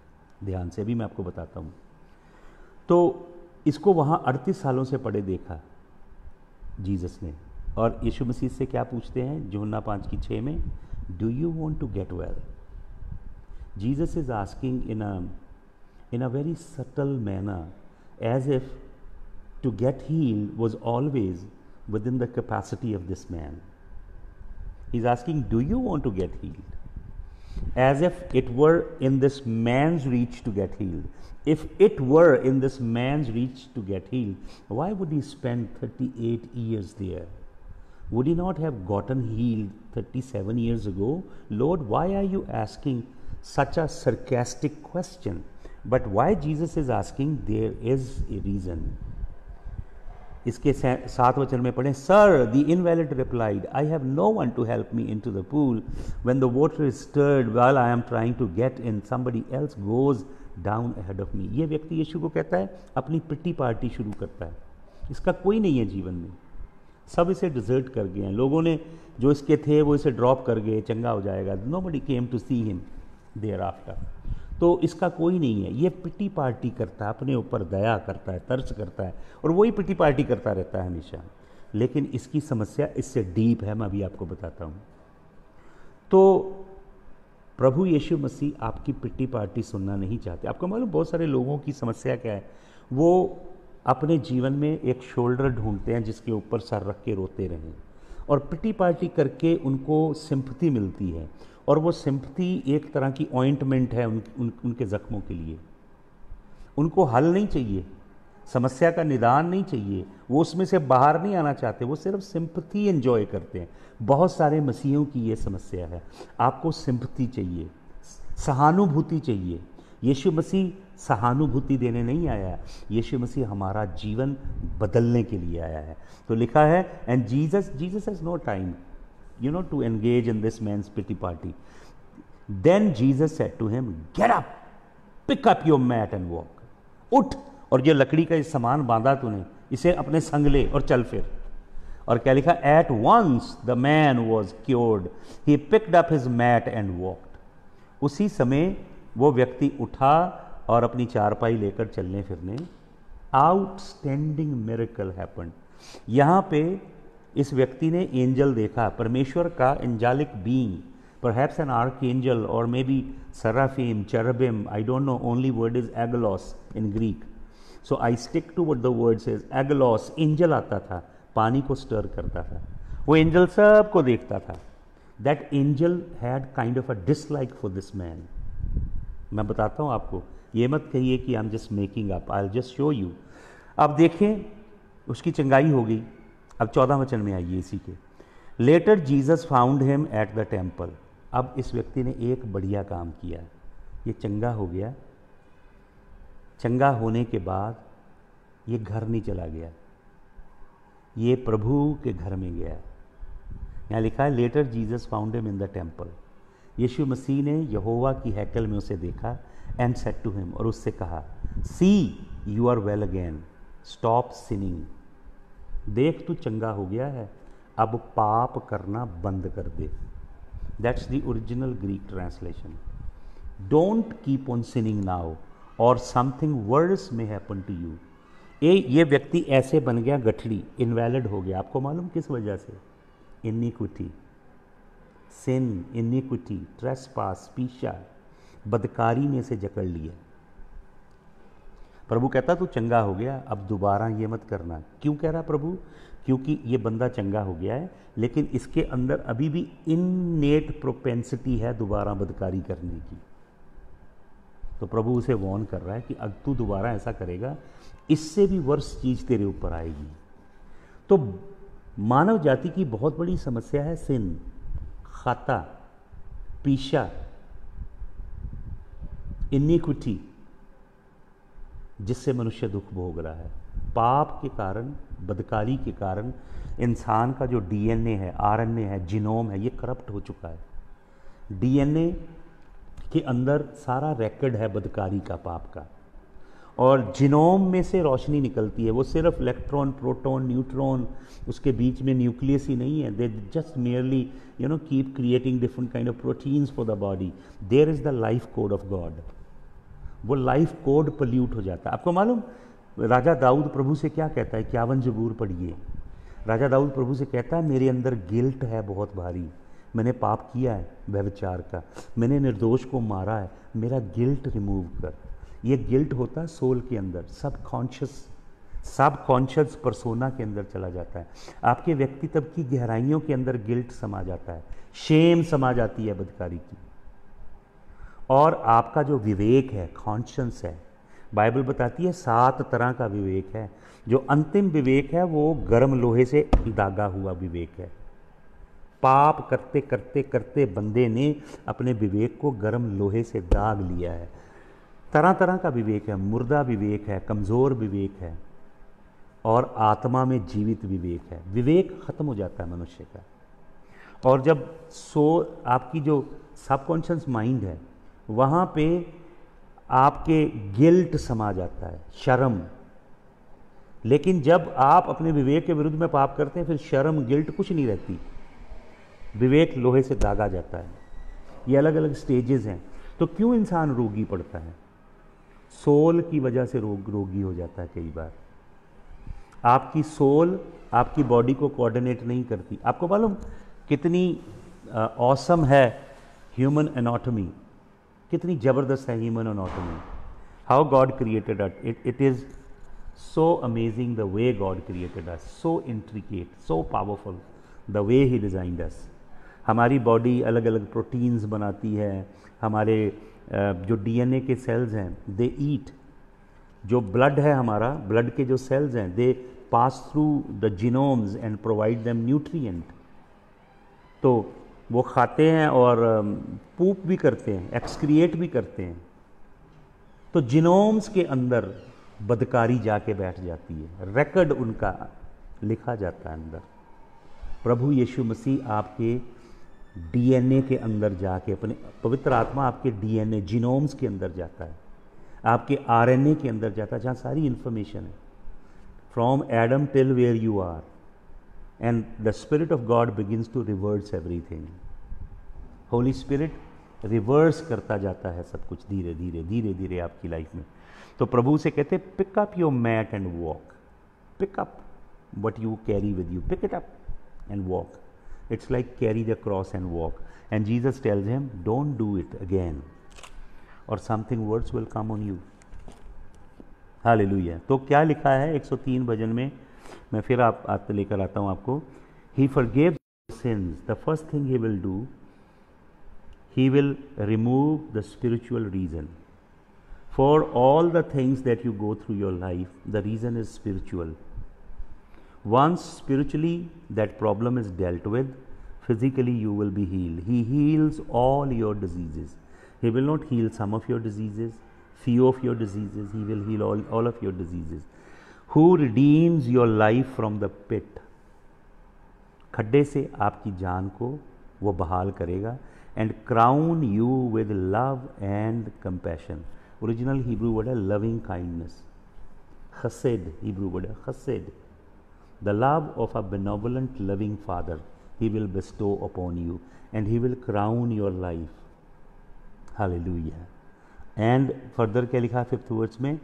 ध्यान से, भी मैं आपको बताता हूँ। तो इसको वहाँ 38 सालों से पड़े देखा जीसस ने, और यीशु मसीह से क्या पूछते हैं यूहन्ना 5:6 में, Do you want to get well? Jesus is asking in a very subtle manner, as if to get healed was always within the capacity of this man. He's asking, do you want to get healed? As if it were in this man's reach to get healed. If it were in this man's reach to get healed, why would he spend 38 years there? Would he not have gotten healed 37 years ago? Lord, why are you asking such a sarcastic question? But why Jesus is asking, there is a reason. इसके 7 वचन में पढ़ें, Sir, the invalid replied, I have no one to help me into the pool. When the water is stirred while I am trying to get in, somebody else goes down ahead of me. ये व्यक्ति यीशु को कहता है, अपनी पिट्टी party शुरू करता है। इसका कोई नहीं है जीवन में, सब इसे डिजर्ट कर गए हैं। लोगों ने जो इसके थे वो इसे ड्रॉप कर गए, चंगा हो जाएगा। Nobody came to see him thereafter. तो इसका कोई नहीं है, ये पिटी पार्टी करता है, अपने ऊपर दया करता है, तरस करता है, और वही पिटी पार्टी करता रहता है हमेशा। लेकिन इसकी समस्या इससे डीप है, मैं अभी आपको बताता हूँ। तो प्रभु यीशु मसीह आपकी पिट्टी पार्टी सुनना नहीं चाहते। आपको मालूम बहुत सारे लोगों की समस्या क्या है, वो अपने जीवन में एक शोल्डर ढूंढते हैं जिसके ऊपर सर रख के रोते रहें, और पिटी पार्टी करके उनको सिंपैथी मिलती है, और वो सिंपैथी एक तरह की ऑइंटमेंट है उनके ज़ख्मों के लिए। उनको हल नहीं चाहिए, समस्या का निदान नहीं चाहिए, वो उसमें से बाहर नहीं आना चाहते, वो सिर्फ सिंपैथी एंजॉय करते हैं। बहुत सारे मसीहों की ये समस्या है। आपको सिंपैथी चाहिए, सहानुभूति चाहिए। यीशु मसीह सहानुभूति देने नहीं आया, यीशु मसीह हमारा जीवन बदलने के लिए आया है। तो लिखा है, and Jesus has no time to engage in this man's pity party. Then Jesus said to him, get up, pick up your mat and walk. उठ, और ये लकड़ी का सामान बांधा तूने, इसे अपने संग ले और चल फिर। और क्या लिखा, at once the man was cured. He picked up his mat and walked. उसी समय वो व्यक्ति उठा और अपनी चारपाई लेकर चलने फिरने। Outstanding miracle happened. यहाँ पे इस व्यक्ति ने एंजल देखा, परमेश्वर का angelic being, perhaps an archangel or maybe seraphim, cherubim, I don't know, only word is angelos in Greek. So I stick to what the word says, angelos, angel आता था, पानी को स्टर करता था, वो एंजल सबको देखता था। That angel had kind of a dislike for this man. मैं बताता हूँ आपको, ये मत कहिए कि I'm just making up, I'll just show you. अब देखें, उसकी चंगाई हो गई। अब 14 वचन में आइए इसी के। Later Jesus found him at the temple. अब इस व्यक्ति ने एक बढ़िया काम किया, ये चंगा हो गया। चंगा होने के बाद ये घर नहीं चला गया, ये प्रभु के घर में गया। यहाँ लिखा है later Jesus found him in the temple. Yeshu Masih ने यहोवा की हैकल में उसे देखा एंड सेड टू हिम, और उससे कहा, see you are well again, stop sinning. देख तू चंगा हो गया है, अब पाप करना बंद कर दे। That's the original Greek translation. Don't keep on sinning now or something worse may happen to you. ये व्यक्ति ऐसे बन गया गठड़ी, इनवैलिड हो गया। आपको मालूम किस वजह से? इनिक्विटी, सिन, इनिक्विटी, ट्रेसपास, पीछा, बदकारी ने इसे जकड़ लिया। प्रभु कहता तू चंगा हो गया, अब दोबारा ये मत करना। क्यों कह रहा प्रभु? क्योंकि ये बंदा चंगा हो गया है, लेकिन इसके अंदर अभी भी इननेट प्रोपेंसिटी है दोबारा बदकारी करने की। तो प्रभु उसे वार्न कर रहा है कि अब तू दोबारा ऐसा करेगा, इससे भी वर्ष चीज तेरे ऊपर आएगी। तो मानव जाति की बहुत बड़ी समस्या है सिन, खाता, पीछा, इनिक्विटी, जिससे मनुष्य दुख भोग रहा है। पाप के कारण, बदकारी के कारण इंसान का जो डीएनए है, आरएनए है, जीनोम है, ये करप्ट हो चुका है। डीएनए के अंदर सारा रिकॉर्ड है बदकारी का, पाप का, और जीनोम में से रोशनी निकलती है। वो सिर्फ इलेक्ट्रॉन, प्रोटॉन, न्यूट्रॉन, उसके बीच में न्यूक्लियस ही नहीं है। They just merely keep creating different kind of proteins for the body. There is the life code of God. वो लाइफ कोड पल्यूट हो जाता है। आपको मालूम राजा दाऊद प्रभु से क्या कहता है? 51 ज़बूर पढ़िए। राजा दाऊद प्रभु से कहता है, मेरे अंदर गिल्ट है बहुत भारी, मैंने पाप किया है व्यभिचार का, मैंने निर्दोष को मारा है, मेरा गिल्ट रिमूव कर। ये गिल्ट होता है सोल के अंदर, सब कॉन्शियस परसोना के अंदर चला जाता है। आपके व्यक्तित्व की गहराइयों के अंदर गिल्ट समा जाता है, शेम समा जाती है बदकारी की। और आपका जो विवेक है, कॉन्शियस है, बाइबल बताती है 7 तरह का विवेक है। जो अंतिम विवेक है वो गर्म लोहे से दागा हुआ विवेक है। पाप करते करते करते बंदे ने अपने विवेक को गर्म लोहे से दाग लिया है। तरह तरह का विवेक है, मुर्दा विवेक है, कमज़ोर विवेक है, और आत्मा में जीवित विवेक है। विवेक खत्म हो जाता है मनुष्य का। और जब आपकी जो सबकॉन्शियस माइंड है, वहाँ पे आपके गिल्ट समा जाता है, शर्म। लेकिन जब आप अपने विवेक के विरुद्ध में पाप करते हैं, फिर शर्म, गिल्ट कुछ नहीं रहती। विवेक लोहे से दागा जाता है। ये अलग अलग स्टेजेस हैं। तो क्यों इंसान रोगी पड़ता है? सोल की वजह से रोगी हो जाता है कई बार। आपकी सोल आपकी बॉडी को कोऑर्डिनेट नहीं करती। आपको मालूम कितनी ऑसम है ह्यूमन एनाटॉमी, कितनी ज़बरदस्त है human anatomy, how God created it. It is so amazing the way God created us, so intricate, so powerful the way he designed us. हमारी बॉडी अलग अलग प्रोटीन्स बनाती है। हमारे जो डीएनए के सेल्स हैं, दे ईट। जो ब्लड है हमारा, ब्लड के जो सेल्स हैं, they pass through the genomes and provide them nutrient. तो वो खाते हैं और पूप भी करते हैं, एक्सक्रिएट भी करते हैं। तो जीनोम्स के अंदर बदकारी जाके बैठ जाती है, रिकॉर्ड उनका लिखा जाता है अंदर। प्रभु यीशु मसीह आपके डीएनए के अंदर जाके, अपने पवित्र आत्मा आपके डीएनए, जीनोम्स के अंदर जाता है, आपके आरएनए के अंदर जाता है, जहाँ सारी इंफॉर्मेशन है, from Adam till where you are, and the spirit of God begins to reverse everything. Holy Spirit reverse करता जाता है सब कुछ धीरे धीरे धीरे धीरे आपकी लाइफ में। तो प्रभु से कहते pick up your mat and walk, pick up what you carry with you, pick it up and walk. It's like carry the cross and walk. And Jesus tells him, don't do it again or something worse will come on you. Hallelujah. तो क्या लिखा है 103 भजन में, मैं फिर आप लेकर आता हूँ आपको। He forgave sins. The first thing he will do, he will remove the spiritual reason. For all the things that you go through your life, the reason is spiritual. Once spiritually that problem is dealt with, physically you will be healed. He heals all your diseases. He will not heal some of your diseases, few of your diseases. He will heal all of your diseases. Who redeems your life from the pit. खड्डे से आपकी जान को वो बहाल करेगा. And crown you with love and compassion. Original Hebrew word है loving kindness. Chesed, Hebrew word है chesed. The love of a benevolent loving father he will bestow upon you, and he will crown your life. Hallelujah. And further क्या लिखा 5th verse में,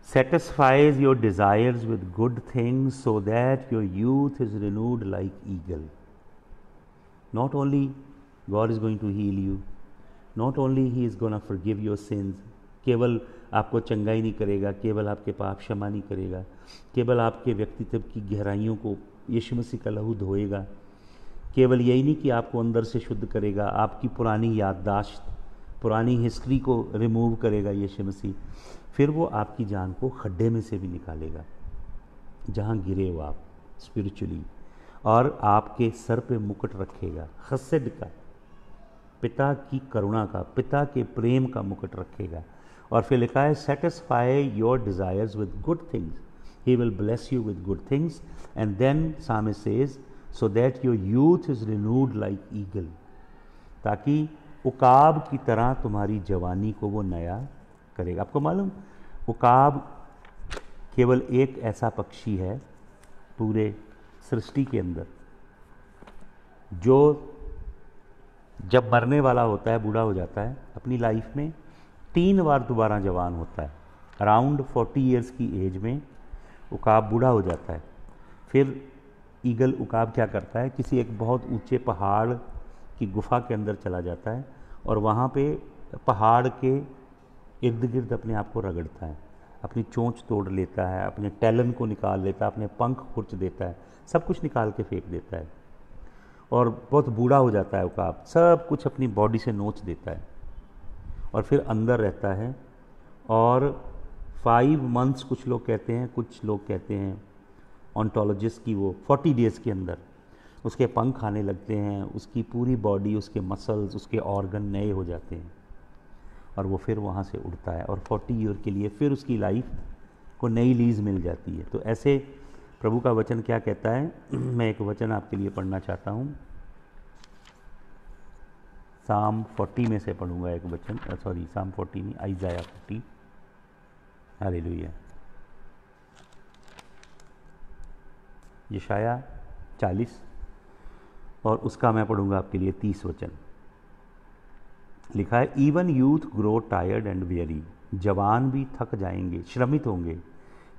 satisfies your desires with good things so that your youth is renewed like eagle. Not only God is going to heal you, not only he is going to forgive your sins, केवल आपको चंगाई नहीं करेगा, केवल आपके पाप क्षमा नहीं करेगा, केवल आपके व्यक्तित्व की गहराइयों को यीशु मसीह का लहू धोएगा, केवल यही नहीं कि आपको अंदर से शुद्ध करेगा, आपकी पुरानी याददाश्त, पुरानी हिस्ट्री को रिमूव करेगा यीशु मसीह, फिर वो आपकी जान को खड्डे में से भी निकालेगा जहाँ गिरे हो आप स्पिरिचुअली, और आपके सर पे मुकुट रखेगा खसद का, पिता की करुणा का, पिता के प्रेम का मुकुट रखेगा। और फिर लिखा है satisfy your desires with good things, he will bless you with good things, and then psalmist says so that your youth is renewed like eagle, ताकि उकाब की तरह तुम्हारी जवानी को वो नया करेगा। आपको मालूम उकाब केवल एक ऐसा पक्षी है पूरे सृष्टि के अंदर जो जब मरने वाला होता है, बूढ़ा हो जाता है, अपनी लाइफ में 3 बार दोबारा जवान होता है। अराउंड 40 ईयर्स की एज में उकाब बूढ़ा हो जाता है। फिर ईगल उकाब क्या करता है, किसी एक बहुत ऊंचे पहाड़ की गुफा के अंदर चला जाता है और वहाँ पे पहाड़ के इर्द गिर्द अपने आप को रगड़ता है, अपनी चोंच तोड़ लेता है, अपने टैलन को निकाल लेता है, अपने पंख खुर्च देता है, सब कुछ निकाल के फेंक देता है और बहुत बूढ़ा हो जाता है उकाब, सब कुछ अपनी बॉडी से नोच देता है और फिर अंदर रहता है। और 5 मंथ्स कुछ लोग कहते हैं, कुछ लोग कहते हैं ऑन्टोलॉजिस्ट की, वो 40 डेज़ के अंदर उसके पंख आने लगते हैं, उसकी पूरी बॉडी, उसके मसल्स, उसके ऑर्गन नए हो जाते हैं और वो फिर वहाँ से उड़ता है और 40 ईयर के लिए फिर उसकी लाइफ को नई लीज मिल जाती है। तो ऐसे प्रभु का वचन क्या कहता है, मैं एक वचन आपके लिए पढ़ना चाहता हूँ, साम 40 में से पढ़ूंगा एक वचन, सॉरी साम 40 नहीं, आइज़ाया 40। हालेलुया। यशाया 40 और उसका मैं पढ़ूंगा आपके लिए 30 वचन। लिखा है even youth grow tired and very, जवान भी थक जाएंगे, श्रमित होंगे।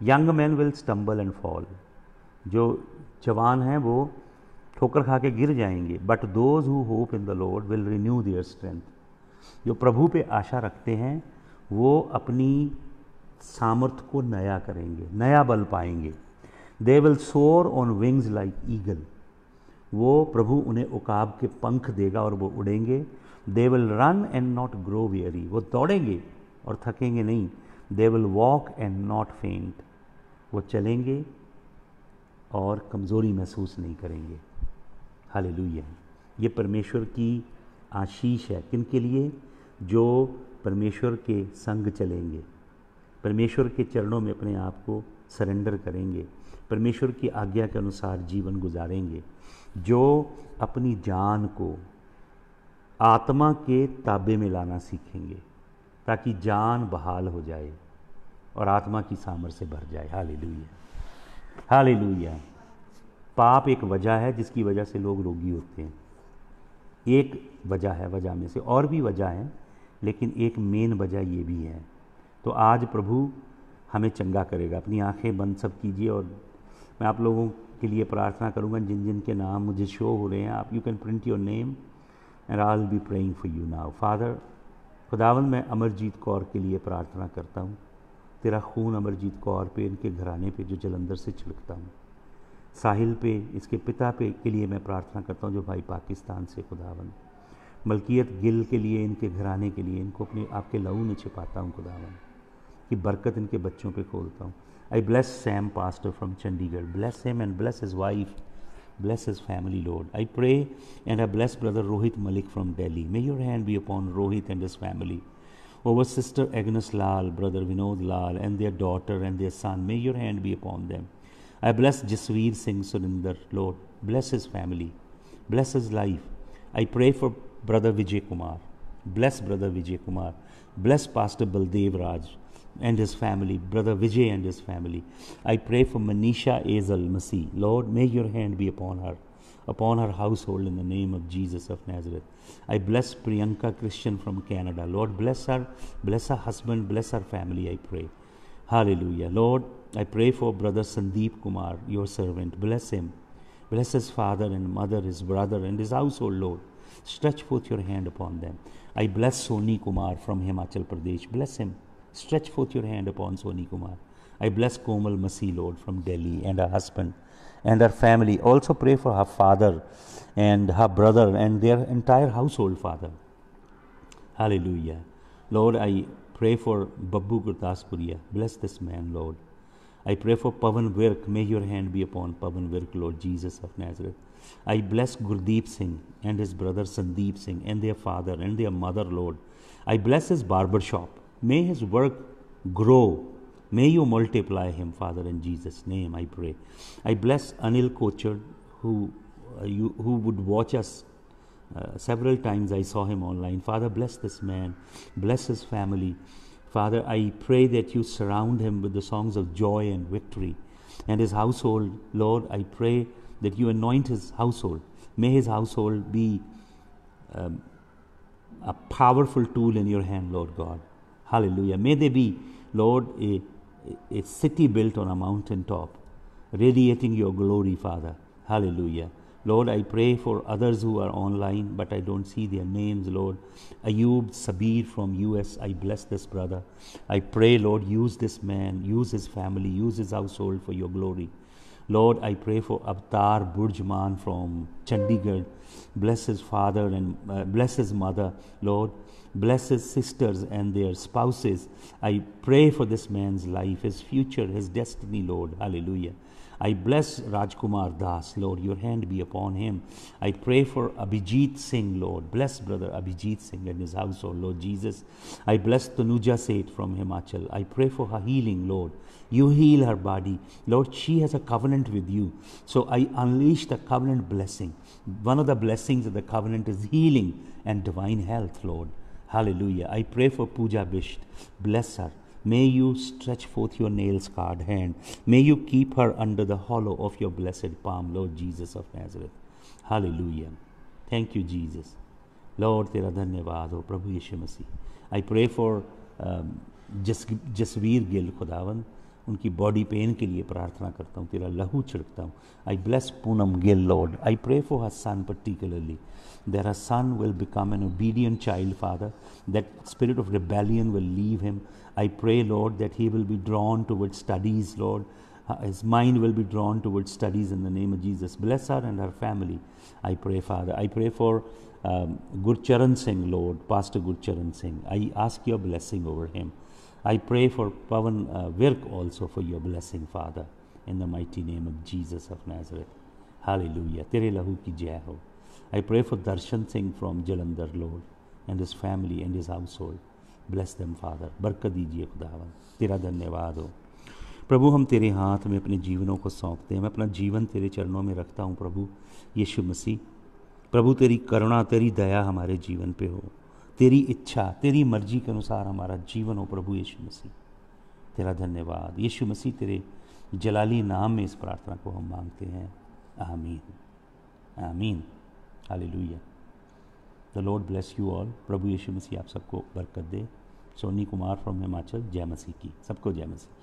Young man will stumble and fall, जो जवान हैं वो ठोकर खा के गिर जाएंगे। But those who hope in the Lord will renew their strength, जो प्रभु पे आशा रखते हैं वो अपनी सामर्थ्य को नया करेंगे, नया बल पाएंगे। They will soar on wings like eagle, वो प्रभु उन्हें उकाब के पंख देगा और वो उड़ेंगे। They will run and not grow weary, वो दौड़ेंगे और थकेंगे नहीं। They will walk and not faint, वो चलेंगे और कमज़ोरी महसूस नहीं करेंगे। हालेलुया। ये परमेश्वर की आशीष है किन के लिए, जो परमेश्वर के संग चलेंगे, परमेश्वर के चरणों में अपने आप को सरेंडर करेंगे, परमेश्वर की आज्ञा के अनुसार जीवन गुजारेंगे, जो अपनी जान को आत्मा के ताबे में लाना सीखेंगे ताकि जान बहाल हो जाए और आत्मा की सामर्थ से भर जाए। Hallelujah, hallelujah. पाप एक वजह है जिसकी वजह से लोग रोगी होते हैं। एक वजह है, वजह में से और भी वजह हैं, लेकिन एक मेन वजह ये भी है। तो आज प्रभु हमें चंगा करेगा। अपनी आंखें बंद सब कीजिए और मैं आप लोगों के लिए प्रार्थना करूंगा जिन जिन के नाम मुझे शो हो रहे हैं। आप you can print your name and I will be praying for you now. Father, खुदावन, मैं अमरजीत कौर के लिए प्रार्थना करता हूँ। तेरा खून अमरजीत कौर पे, इनके घराने पे जो जलंधर से छिड़कता हूँ। साहिल पे, इसके पिता पे के लिए मैं प्रार्थना करता हूँ जो भाई पाकिस्तान से। खुदावन, मलकियत गिल के लिए, इनके घराने के लिए, इनको अपने आपके लहू में छिपाता हूँ खुदावन, कि बरकत इनके बच्चों पे खोलता हूँ। आई bless Sam pastor from Chandigarh, bless him and bless his wife, bless his family, Lord. I pray and I bless brother Rohit Malik from Delhi. May your hand be upon Rohit and his family. Over sister Agnes Lal, brother Vinod Lal and their daughter and their son, may your hand be upon them. I bless Jasveer Singh Surinder, Lord. Bless his family. Bless his life. I pray for brother Vijay Kumar. Bless brother Vijay Kumar. Bless Pastor Baldev Raj and his family, brother Vijay and his family. I pray for Manisha Azel Masih. Lord, may your hand be upon her household in the name of Jesus of Nazareth. I bless Priyanka Christian from Canada. Lord, bless her husband, bless her family, I pray. Hallelujah. Lord, I pray for brother Sandeep Kumar, your servant. Bless him. Bless his father and mother, his brother and his household, Lord. Stretch forth your hand upon them. I bless Soni Kumar from Himachal Pradesh. Bless him. Stretch forth your hand upon Soni Kumar. I bless Komal Masih, Lord, from Delhi, and her husband and her family. Also pray for her father and her brother and their entire household, Father. Hallelujah. Lord, I pray for Babbu Gurtaspuria. Bless this man, Lord. I pray for Pavan Virk. May your hand be upon Pavan Virk, Lord Jesus of Nazareth. I bless Gurdeep Singh and his brother Sandeep Singh and their father and their mother, Lord. I bless his barber shop. May his work grow. May you multiply him, Father, in Jesus' name, I pray. I bless Anil Kochar, who would watch us several times. I saw him online. Father, bless this man. Bless his family. Father, I pray that you surround him with the songs of joy and victory. And his household, Lord, I pray that you anoint his household. May his household be a powerful tool in your hand, Lord God. Hallelujah. May they be, Lord, a city built on a mountain top, radiating your glory, Father. Hallelujah. Lord, I pray for others who are online, but I don't see their names, Lord. Ayub Sabir from US, I bless this brother. I pray, Lord, use this man, use his family, use his household for your glory. Lord, I pray for Avtar Burjman from Chandigarh. Bless his father and bless his mother, Lord. Bless his sisters and their spouses. I pray for this man's life, his future, his destiny, Lord. Hallelujah. I bless Rajkumar Das, Lord. Your hand be upon him. I pray for Abhijit Singh, Lord. Bless brother Abhijit Singh and his household, Lord Jesus. I bless Tanuja Seth from Himachal. I pray for her healing, Lord. You heal her body. Lord, she has a covenant with you. So I unleash the covenant blessing. One of the blessings of the covenant is healing and divine health, Lord. Hallelujah. I pray for Pooja Bisht. Bless her. May you stretch forth your nail-scarred hand. May you keep her under the hollow of your blessed palm, Lord Jesus of Nazareth. Hallelujah. Thank you, Jesus. Lord, tera dhanyavad ho, Prabhu Yeshu Masih. I pray for Jasveer Gill, खुदावन, उनकी body pain के लिए प्रार्थना करता हूँ, तेरा लहू छिड़कता हूँ. I bless Poonam Gill, Lord. I pray for her son particularly, that her son will become an obedient child, Father, that spirit of rebellion will leave him. I pray, Lord, that he will be drawn towards studies, Lord. His mind will be drawn towards studies in the name of Jesus. Bless her and her family, I pray, Father. I pray for Gurcharan Singh, Lord, Pastor Gurcharan Singh. I ask your blessing over him. I pray for Pavan Virk also for your blessing, Father, in the mighty name of Jesus of Nazareth. Hallelujah. Tere lahu ki jai ho. I pray for Darshan Singh from Jalandhar, Lord, and his family and his household. Bless them, Father. बरकत दीजिए खुदावन. तेरा धन्यवाद हो प्रभु. हम तेरे हाथ में अपने जीवनों को सौंपते हैं. मैं अपना जीवन तेरे चरणों में रखता हूँ प्रभु यीशु मसीह. प्रभु, तेरी करुणा, तेरी दया हमारे जीवन पे हो. तेरी इच्छा, तेरी मर्जी के अनुसार हमारा जीवन हो प्रभु यीशु मसीह. तेरा धन्यवाद यीशु मसीह. तेरे जलाली नाम में इस प्रार्थना को हम मांगते हैं. आमीन, आमीन. Hallelujah. The Lord bless you all. प्रभु यीशु मसीह आप सबको बरकत दे। सोनी कुमार फ्रॉम हिमाचल, जय मसीह की। सबको जय मसीह।